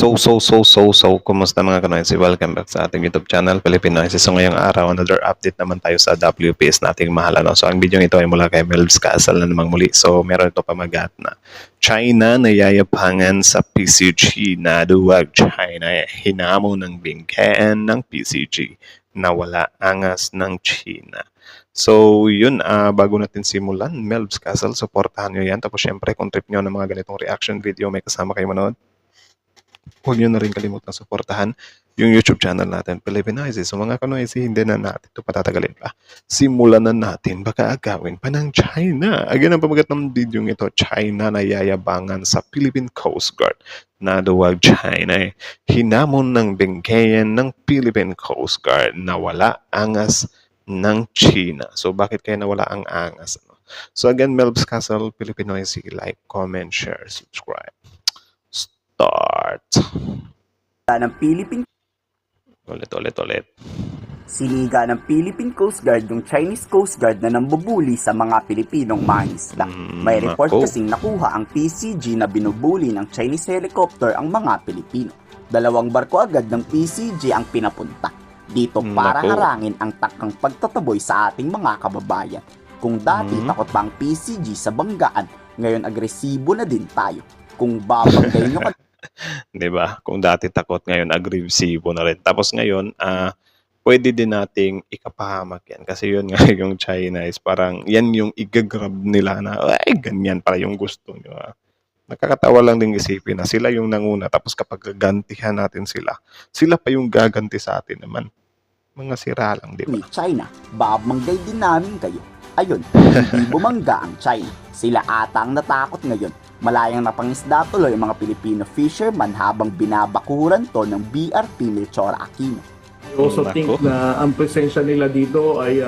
Kumusta mga kanoysi? Welcome back sa ating YouTube channel, Filipinoises. So ngayong araw, another update naman tayo sa WPS nating mahal. So ang video ito ay mula kay Melvs Castle na namang muli. So meron ito pamagat na China nayayapangan sa PCG na duwag China hinamo ng bingkeen ng PCG na wala angas ng China. So yun, bago natin simulan, Melvs Castle, supportahan nyo yan. Tapos syempre, kung trip nyo ng mga ganitong reaction video, may kasama kayo manood. Huwag nyo na rin kalimutang suportahan yung YouTube channel natin, Filipinoises. So mga kanoysi, hindi na natin ito patatagalin pa. Simulan na natin, baka agawin pa ng China. Again, ang pamagat ng video ito, China na yayabangan sa Philippine Coast Guard. Na duwag China hinamon ng bingkeyan ng Philippine Coast Guard na wala angas ng China. So bakit kaya nawala ang angas? So again, Melvs Castle, Filipinoises, like, comment, share, subscribe. Start. Ng Philippine Ulit. Siniga ng Philippine Coast Guard yung Chinese Coast Guard na nambubuli sa mga Pilipinong mangisda. May report kasing nakuha ang PCG na binubuli ng Chinese helicopter ang mga Pilipino. 2 barko agad ng PCG ang pinapunta dito para harangin ang takang pagtataboy sa ating mga kababayan. Kung dati takot pa ang PCG sa banggaan, ngayon agresibo na din tayo. Kung babanggayin nyo diba? Kung dati takot, ngayon agresibo na rin. Tapos ngayon, pwede din nating ikapahamak yan. Kasi yun nga, yung China is parang, yan yung igagrab nila na, ay, ganyan para yung gusto nyo. Nakakatawa lang din isipin na sila yung nanguna. Tapos kapag gagantihan natin sila, sila pa yung gaganti sa atin naman. Mga sira lang, di ba? China, babanggay din namin kayo. Ayun, hindi bumangga ang China. Sila ata ang natakot ngayon. Malayang napangisda tuloy ang mga Filipino fisherman habang binabakuran to ng BRP Melchora Aquino. I also think na ang presensya nila dito ay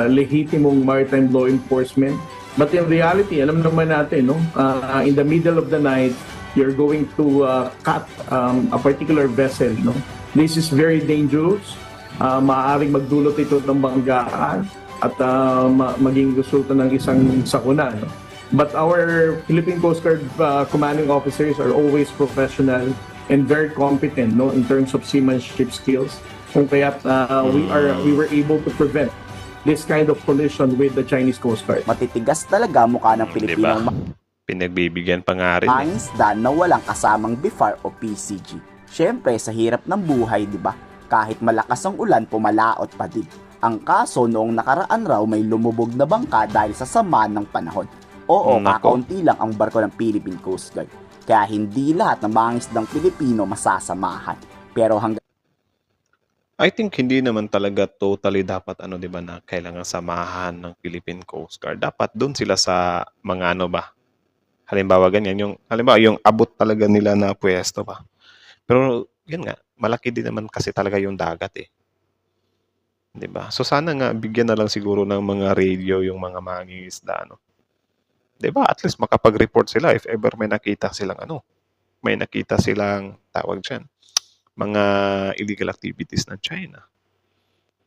lehitimong maritime law enforcement. But in reality, alam naman natin, no? In the middle of the night, you're going to cut a particular vessel. No? This is very dangerous. Maaaring magdulot ito ng banggaan at maging resulta ng isang sakuna. No? But our Philippine Coast Guard commanding officers are always professional and very competent, no, in terms of seamanship skills. Kung kaya we were able to prevent this kind of collision with the Chinese Coast Guard. Matitigas talaga mukha ng Pilipinong Pinagbibigyan pa nga rin. mangisda na walang kasamang BIFAR o PCG. Siyempre, sa hirap ng buhay, di ba? Kahit malakas ang ulan, pumalaot pa din. Ang kaso, noong nakaraan raw may lumubog na bangka dahil sa sama ng panahon. Oo, kakaunti lang ang barko ng Philippine Coast Guard. Kaya hindi lahat ng mangisdang Pilipino masasamahan. Pero hanggang I think hindi naman talaga totally dapat di ba na kailangan samahan ng Philippine Coast Guard. Dapat doon sila sa mga halimbawa ganyan, yung abot talaga nila na pwesto pa. Pero yun nga, malaki din naman kasi talaga yung dagat eh. 'Di ba? So sana nga bigyan na lang siguro ng mga radio yung mga mangingisda, diba? At least makapag-report sila if ever may nakita silang tawag dyan, mga illegal activities ng China.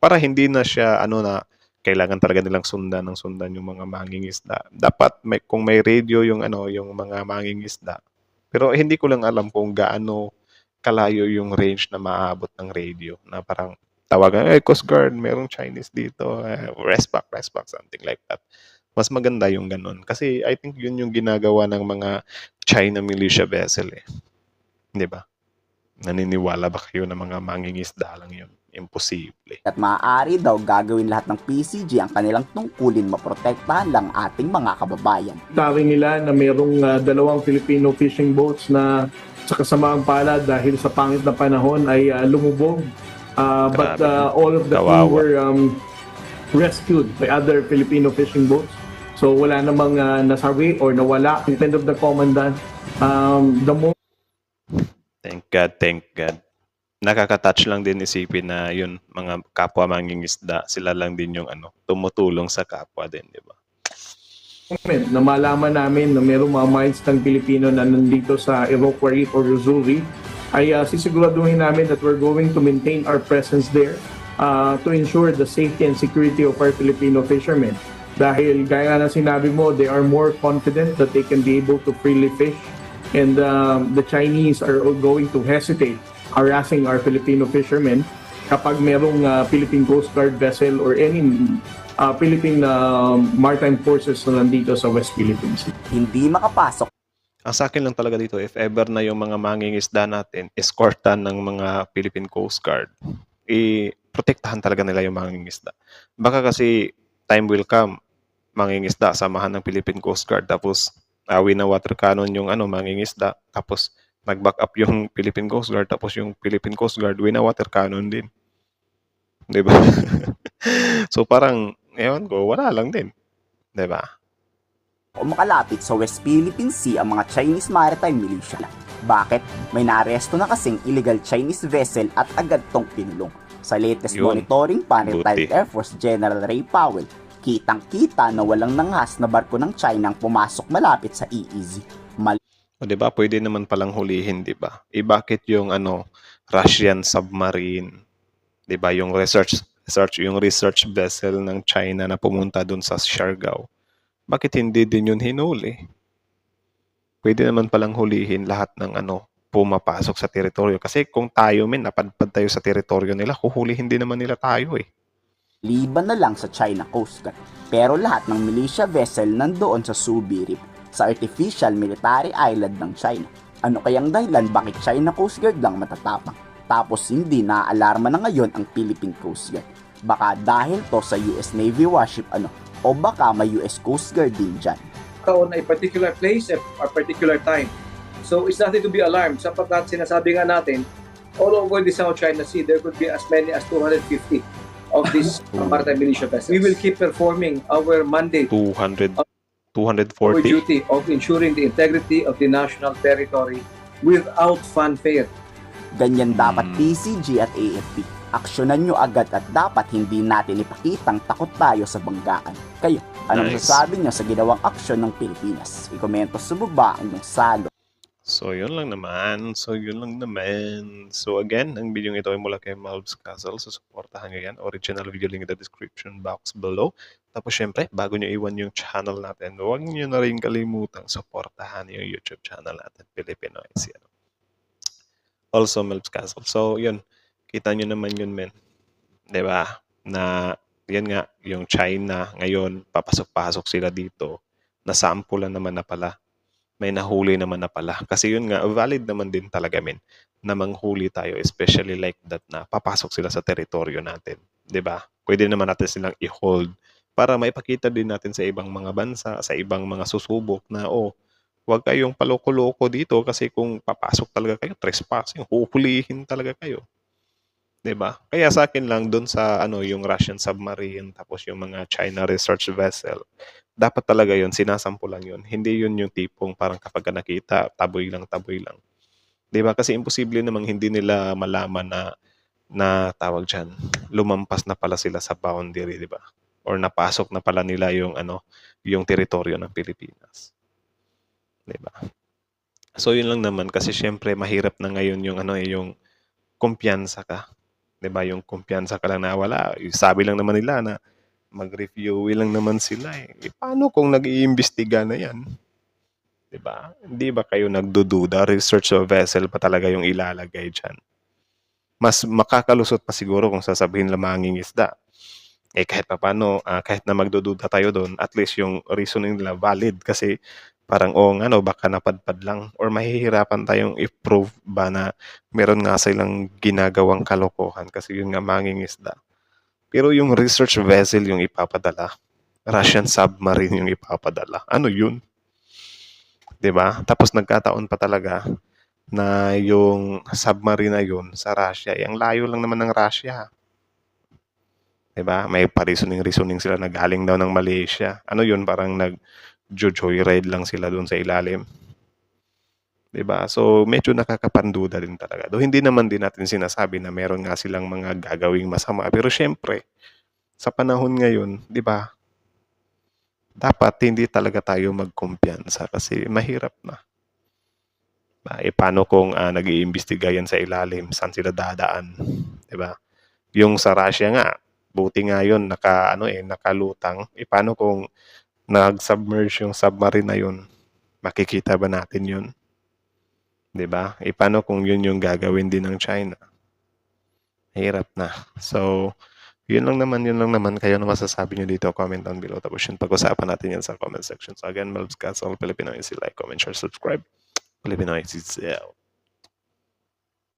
Para hindi na siya na kailangan talaga nilang sundan yung mga mangingisda. Dapat kung may radio yung yung mga mangingisda. Pero hindi ko lang alam kung gaano kalayo yung range na maaabot ng radio na parang tawagan, Coast Guard, merong Chinese dito, respect, something like that. Mas maganda yung ganun. Kasi I think yun yung ginagawa ng mga China militia vessel eh. Di ba? Naniniwala ba kayo na mga mangingisda lang yun? Imposible. at maaari daw gagawin lahat ng PCG ang kanilang tungkulin maprotektahan lang ating mga kababayan. Sabi nila na mayroong 2 Filipino fishing boats na sa kasamaang palad dahil sa pangit na panahon ay lumubog. But all of the crew were rescued by other Filipino fishing boats. So wala namang nasawi or nawala. At the end of the commandant, Thank God. Nakaka-touch lang din isipin na yun, mga kapwa mangingisda, sila lang din yung tumutulong sa kapwa din, di ba? na malaman namin na mayroong mga mines ng Pilipino na nandito sa Iroquois Reef or Ruzuri, ay sisiguraduhin namin that we're going to maintain our presence there to ensure the safety and security of our Filipino fishermen. Dahil gaya na sinabi mo, they are more confident that they can be able to freely fish And the Chinese are going to hesitate harassing our Filipino fishermen kapag merong Philippine Coast Guard vessel or any Philippine maritime forces na nandito sa West Philippines. Hindi makapasok Ang sa akin lang talaga dito, if ever na yung mga mangingisda natin, escortan ng mga Philippine Coast Guard, i-protektahan talaga nila yung mangingisda. Baka kasi time will come, mangingisda, samahan ng Philippine Coast Guard, tapos na water cannon yung mangingisda, tapos nag-back up yung Philippine Coast Guard, tapos yung Philippine Coast Guard, na water cannon din. Diba? So parang, ewan ko, wala lang din. Diba? o makalapit sa West Philippine Sea ang mga Chinese Maritime Militia. Bakit? May naaresto na kasing illegal Chinese vessel at agad tong pinulong. Sa latest Yun. monitoring pa ni retired Buti. Air Force General Ray Powell, kitang-kita na walang nanghas na barko ng China ang pumasok malapit sa EEZ. O 'di ba? Pwede naman palang hulihin, 'di ba? Bakit yung Russian submarine, 'di ba? Yung research vessel ng China na pumunta doon sa Siargao. Bakit hindi din yun hinuli? Pwede naman palang hulihin lahat ng pumapasok sa teritoryo. Kasi kung tayo napadpad tayo sa teritoryo nila, huhulihin din naman nila tayo eh. Liban na lang sa China Coast Guard. Pero lahat ng militia vessel nandoon sa Subi Reef, sa artificial military island ng China. Ano kayang dahilan bakit China Coast Guard lang matatapang? Tapos hindi naaalarma na ngayon ang Philippine Coast Guard. Baka dahil to sa US Navy warship o baka may US Coast Guard din dyan. On a particular place at a particular time. So it's nothing to be alarmed. Sapagkat sinasabi nga natin, all over the South China Sea, there could be as many as 250 of these maritime militia vessels. We will keep performing our mandate 200, our 240. duty of ensuring the integrity of the national territory without fanfare. Ganyan dapat PCG at AFP. Aksyonan nyo agad at dapat hindi natin ipakitang takot tayo sa banggaan. Kayo, anong Nice. masasabi nyo sa ginawang aksyon ng Pilipinas? I-komento sa baba ang inyong salo. So, yun lang naman. So, again, ang video ito ay mula kay Malvs Castle. So, supportahan nyo yan. Original video link in the description box below. Tapos, syempre, bago nyo iwan yung channel natin, huwag nyo na rin kalimutang supportahan yung YouTube channel natin, Filipinoids. Yan. Also, Malvs Castle. So, yun. Kita nyo naman yun, men. Diba? Na, yan nga, yung China, ngayon, papasok-pasok sila dito. Nasampulan naman na pala. May nahuli naman na pala. Kasi yun nga, valid naman din talaga, men, na manghuli tayo, especially like that na papasok sila sa teritoryo natin. 'Di ba? Pwede naman natin silang i-hold para maipakita din natin sa ibang mga bansa, sa ibang mga susubok na, huwag kayong paloko-loko dito kasi kung papasok talaga kayo, trespassing, huhulihin talaga kayo. 'Di ba? Kaya sa akin lang doon sa yung Russian submarine tapos yung mga China research vessel, dapat talaga yun, sinasampulan yun. Hindi yun yung tipong parang kapag nakita, taboy lang. 'Di ba? Kasi imposible namang hindi nila malaman na tawag diyan, lumampas na pala sila sa boundary, 'di ba? Or napasok na pala nila yung teritoryo ng Pilipinas. 'Di ba? So yun lang naman kasi syempre mahirap na ngayon yung kumpiyansa ka. 'Di ba? Yung kumpiyansa ka lang na wala. Sabi lang naman nila na mag-review lang naman sila eh. Paano kung nag-iimbestiga na yan? 'Di ba? Hindi ba kayo nagdududa? Research of vessel pa talaga yung ilalagay dyan. Mas makakalusot pa siguro kung sasabihin lang mangingisda. Kahit pa paano, kahit na magdududa tayo doon, at least yung reasoning nila valid kasi parang baka napadpad lang or mahihirapan tayong i-prove ba na meron nga silang ginagawang kalokohan kasi yun nga mangingisda. Pero yung research vessel yung ipapadala, Russian submarine yung ipapadala. Ano yun? 'Di ba? Tapos nagkataon pa talaga na yung submarine na yun sa Russia, ang layo lang naman ng Russia. 'Di ba? May pa-reasoning sila na galing daw ng Malaysia. Ano yun? Parang nag-joyride lang sila doon sa ilalim. 'Di ba? So medyo nakakapanduda din talaga. Though hindi naman din natin sinasabi na meron nga silang mga gagawing masama. Pero syempre, sa panahon ngayon, 'di ba? Dapat hindi talaga tayo magkumpiyansa kasi mahirap na. Paano kung nag-iimbestiga yan sa ilalim, saan sila dadaan, 'di ba? Yung sa Russia nga, buti nga yun nakalutang. Paano kung nag-submerge yung submarine na yun? Makikita ba natin yun? 'Di ba? Paano kung yun yung gagawin din ng China? Hirap na. So, yun lang naman. Kayo na masasabi nyo dito, comment down below. Tapos yun, pag-usapan natin yan sa comment section. So again, Melvs Castle, Filipino Easy, like, comment, share, subscribe. Filipino Easy,